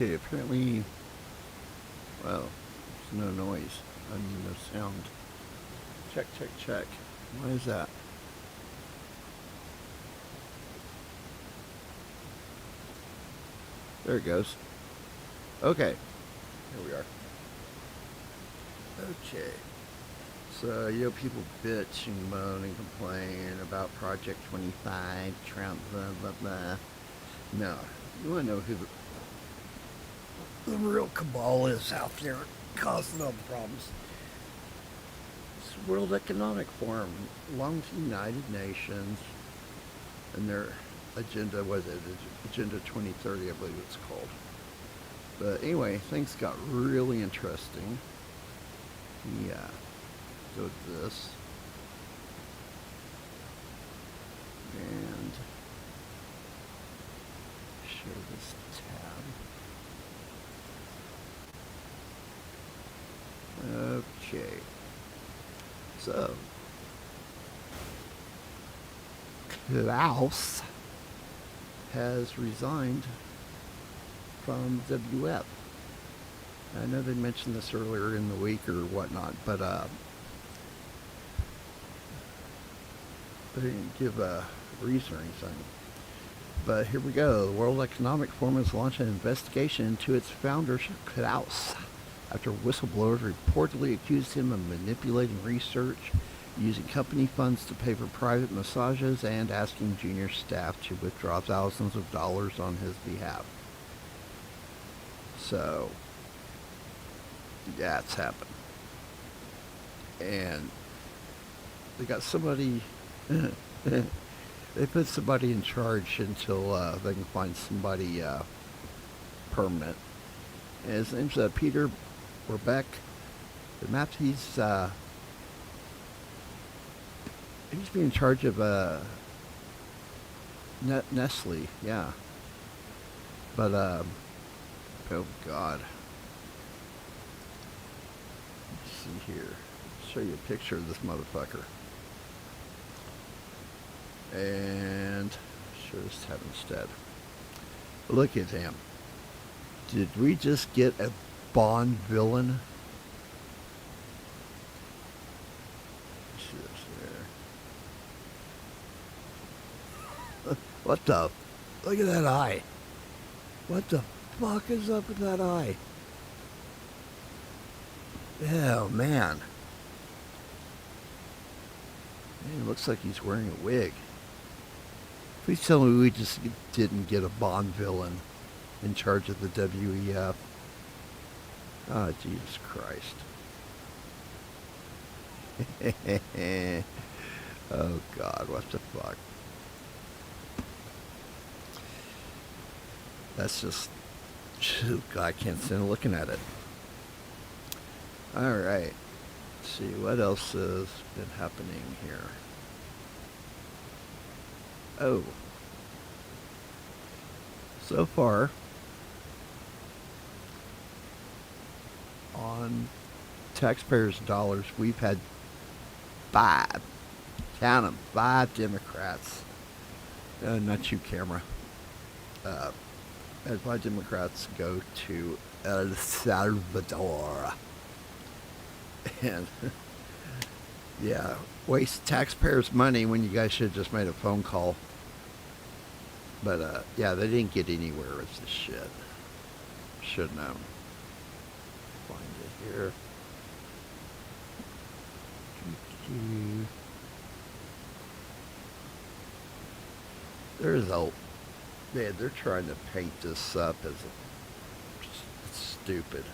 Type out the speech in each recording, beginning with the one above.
Okay, apparently, well, there's no noise. I mean, no sound. Check, check, check. Why is that? There it goes. Okay, here we are. Okay. So, people bitch and moan and complain about Project 25, Trump, blah, blah, blah. No, you want to know who the real cabal is out there causing all the problems. It's World Economic Forum, along with the United Nations, and their agenda, was it Agenda 2030, I believe it's called. But anyway, things got really interesting. Yeah, go to this. And show this tab. Okay. So, Klaus has resigned from WF. I know they mentioned this earlier in the week or whatnot, but they didn't give a reason or anything. But here we go. The World Economic Forum has launched an investigation into its founder, Klaus, after whistleblowers reportedly accused him of manipulating research, using company funds to pay for private massages, and asking junior staff to withdraw thousands of dollars on his behalf. So, yeah, it's happened. And they got somebody, they put somebody in charge until they can find somebody permanent. And his name's Peter Werbeck. He's been in charge of Nestle, yeah. But oh God, let's see here. I'll show you a picture of this motherfucker. And show this tab instead. Look at him. Did we just get a Bond villain? See this there. What the? Look at that eye. What the fuck is up with that eye? Oh, man. It looks like he's wearing a wig. Please tell me we just didn't get a Bond villain in charge of the WEF. Oh, Jesus Christ. Oh, God, what the fuck? That's just... God, I can't stand looking at it. Alright. Let's see, what else has been happening here? Oh. So far, on taxpayers' dollars, we've had 5, count them, 5 Democrats, not you, camera, had 5 Democrats go to El Salvador. And, yeah, waste taxpayers' money when you guys should have just made a phone call. But, yeah, they didn't get anywhere with this shit. Should know. Find it here. There's a... Man, they're trying to paint this up as it's stupid.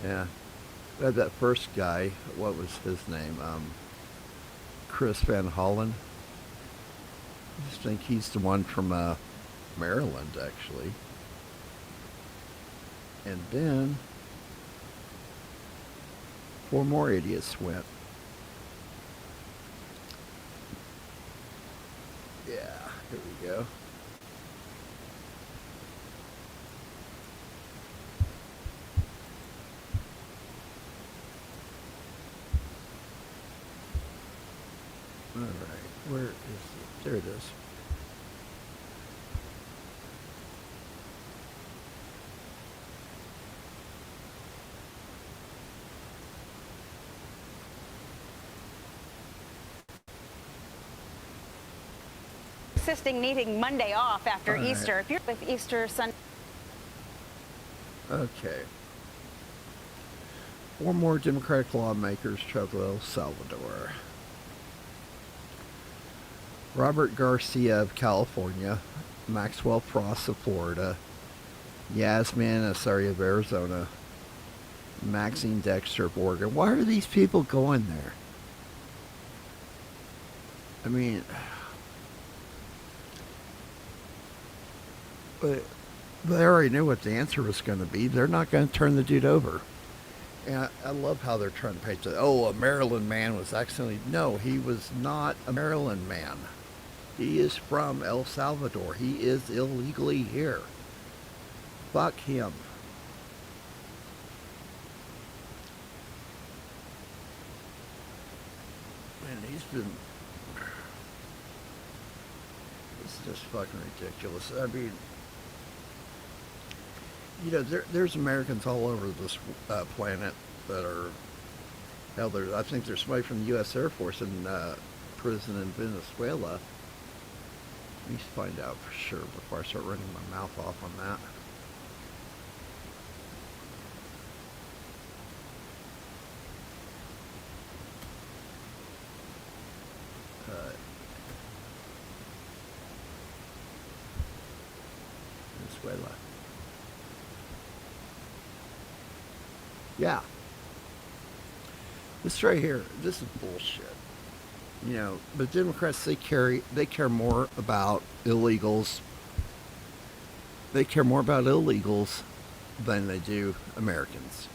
Yeah. We had that first guy, what was his name? Chris Van Hollen. I think he's the one from Maryland, actually. And then 4 more idiots went. Yeah, here we go. right, where is it? There it is. Insisting needing Monday off after All right. Easter. If you're with Easter Sunday. Okay. 4 more Democratic lawmakers travel to El Salvador. Robert Garcia of California, Maxwell Frost of Florida, Yasmin Asari of Arizona, Maxine Dexter of Oregon. Why are these people going there? I mean, but they already knew what the answer was going to be. They're not going to turn the dude over. And I love how they're trying to paint it. Oh, a Maryland man was accidentally. No, he was not a Maryland man. He is from El Salvador. He is illegally here. Fuck him. And he's been. It's just fucking ridiculous. I mean, you know, there's Americans all over this planet that are. Hell, I think there's somebody from the U.S. Air Force in prison in Venezuela. Let me find out for sure before I start running my mouth off on that. Venezuela. Yeah. This right here, this is bullshit. You know, but Democrats, they care more about illegals. They care more about illegals than they do Americans.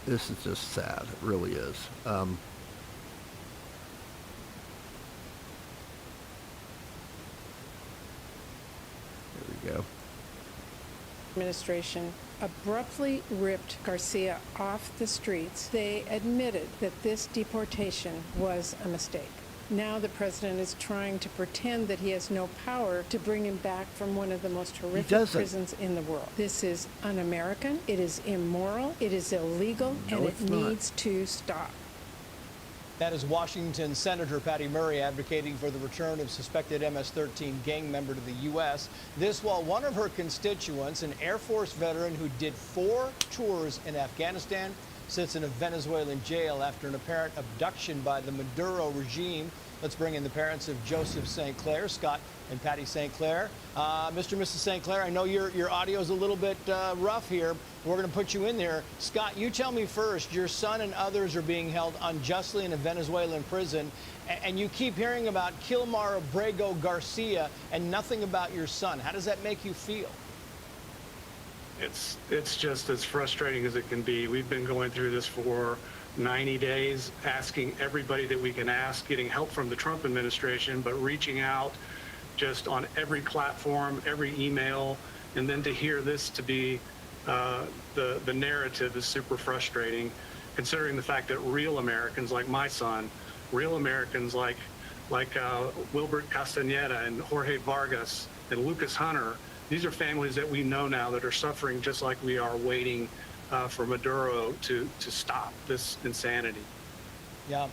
This is just sad. It really is. There we go. Administration abruptly ripped Garcia off the streets. They admitted that this deportation was a mistake. Now the president is trying to pretend that he has no power to bring him back from one of the most horrific prisons in the world. This is un-American, it is immoral, it is illegal, and it needs to stop. That is Washington Senator Patty Murray advocating for the return of suspected MS-13 gang member to the U.S. This while one of her constituents, an Air Force veteran who did 4 tours in Afghanistan, sits in a Venezuelan jail after an apparent abduction by the Maduro regime. Let's bring in the parents of Joseph St. Clair, Scott and Patty St. Clair. Mr. and Mrs. St. Clair, I know your audio is a little bit rough here. We're going to put you in there. Scott, you tell me first, your son and others are being held unjustly in a Venezuelan prison, and you keep hearing about Kilmar Abrego Garcia and nothing about your son. How does that make you feel? It's just as frustrating as it can be. We've been going through this for 90 days, asking everybody that we can ask, getting help from the Trump administration, but reaching out just on every platform, every email, and then to hear this to be the narrative is super frustrating, considering the fact that real Americans like my son, real Americans like Wilbert Castaneda and Jorge Vargas and Lucas Hunter, these are families that we know now that are suffering just like we are, waiting for Maduro to stop this insanity. Yeah,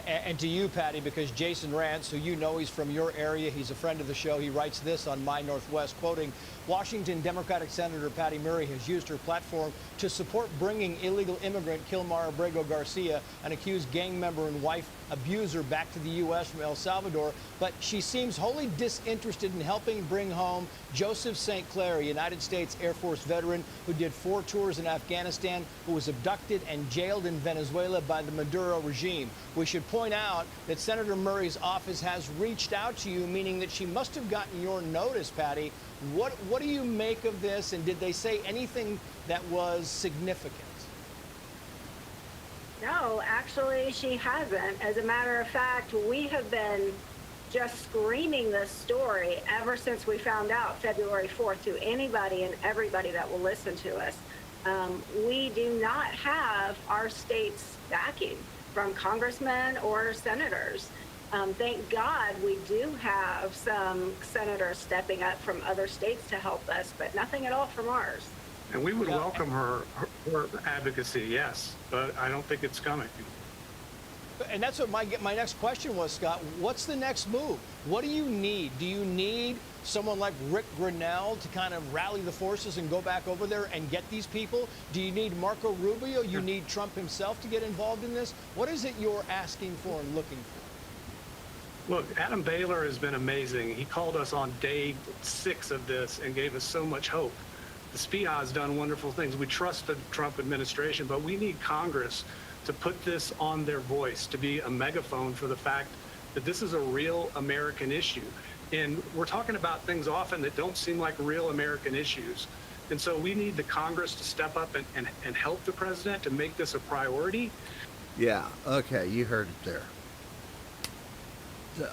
and to you, Patty, because Jason Rance, who you know, he's from your area, he's a friend of the show, he writes this on My Northwest, quoting, Washington Democratic Senator Patty Murray has used her platform to support bringing illegal immigrant Kilmar Abrego Garcia, an accused gang member and wife abuser, back to the U.S. from El Salvador, but she seems wholly disinterested in helping bring home Joseph St. Clair, a United States Air Force veteran who did 4 tours in Afghanistan, who was abducted and jailed in Venezuela by the Maduro regime. We should point out that Senator Murray's office has reached out to you, meaning that she must have gotten your notice, Patty. What do you make of this, and did they say anything that was significant? No, actually, she hasn't. As a matter of fact, we have been just screaming this story ever since we found out February 4th to anybody and everybody that will listen to us. We do not have our state's backing from congressmen or senators. Thank God we do have some senators stepping up from other states to help us, but nothing at all from ours. And we would Yeah. welcome her advocacy, yes, but I don't think it's coming. And that's what my next question was, Scott. What's the next move? What do you need? Do you need someone like Rick Grinnell to kind of rally the forces and go back over there and get these people? Do you need Marco Rubio? You need Trump himself to get involved in this? What is it you're asking for and looking for? Look, Adam Baylor has been amazing. He called us on day 6 of this and gave us so much hope. The SPIA has done wonderful things. We trust the Trump administration, but we need Congress to put this on their voice, to be a megaphone for the fact that this is a real American issue. And we're talking about things often that don't seem like real American issues. And so we need the Congress to step up and help the president to make this a priority. Yeah, okay, you heard it there.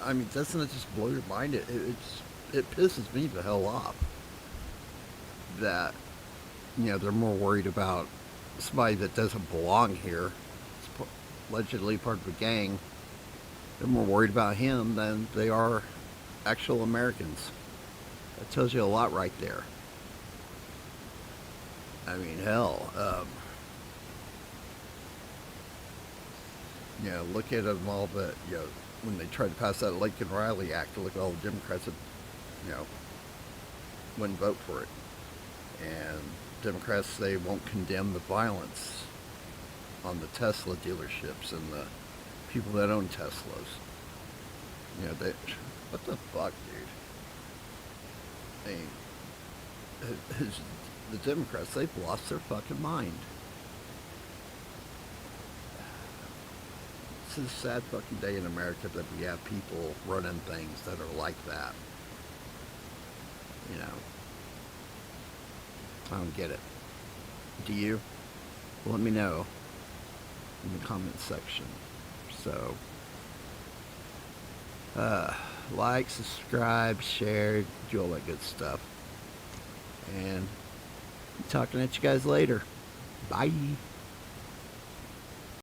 I mean, doesn't it just blow your mind? It pisses me the hell off that, they're more worried about somebody that doesn't belong here, allegedly part of a gang. They're more worried about him than they are actual Americans. That tells you a lot right there. I mean, hell, look at them all, but, when they tried to pass that Lincoln Riley Act, look at all the Democrats that, wouldn't vote for it. And Democrats, they won't condemn the violence on the Tesla dealerships and the people that own Teslas. What the fuck, dude? I mean, the Democrats, they've lost their fucking mind. This is a sad fucking day in America that we have people running things that are like that. I don't get it. Do you? Let me know in the comment section. So, like, subscribe, share, do all that good stuff. And talking at you guys later. Bye.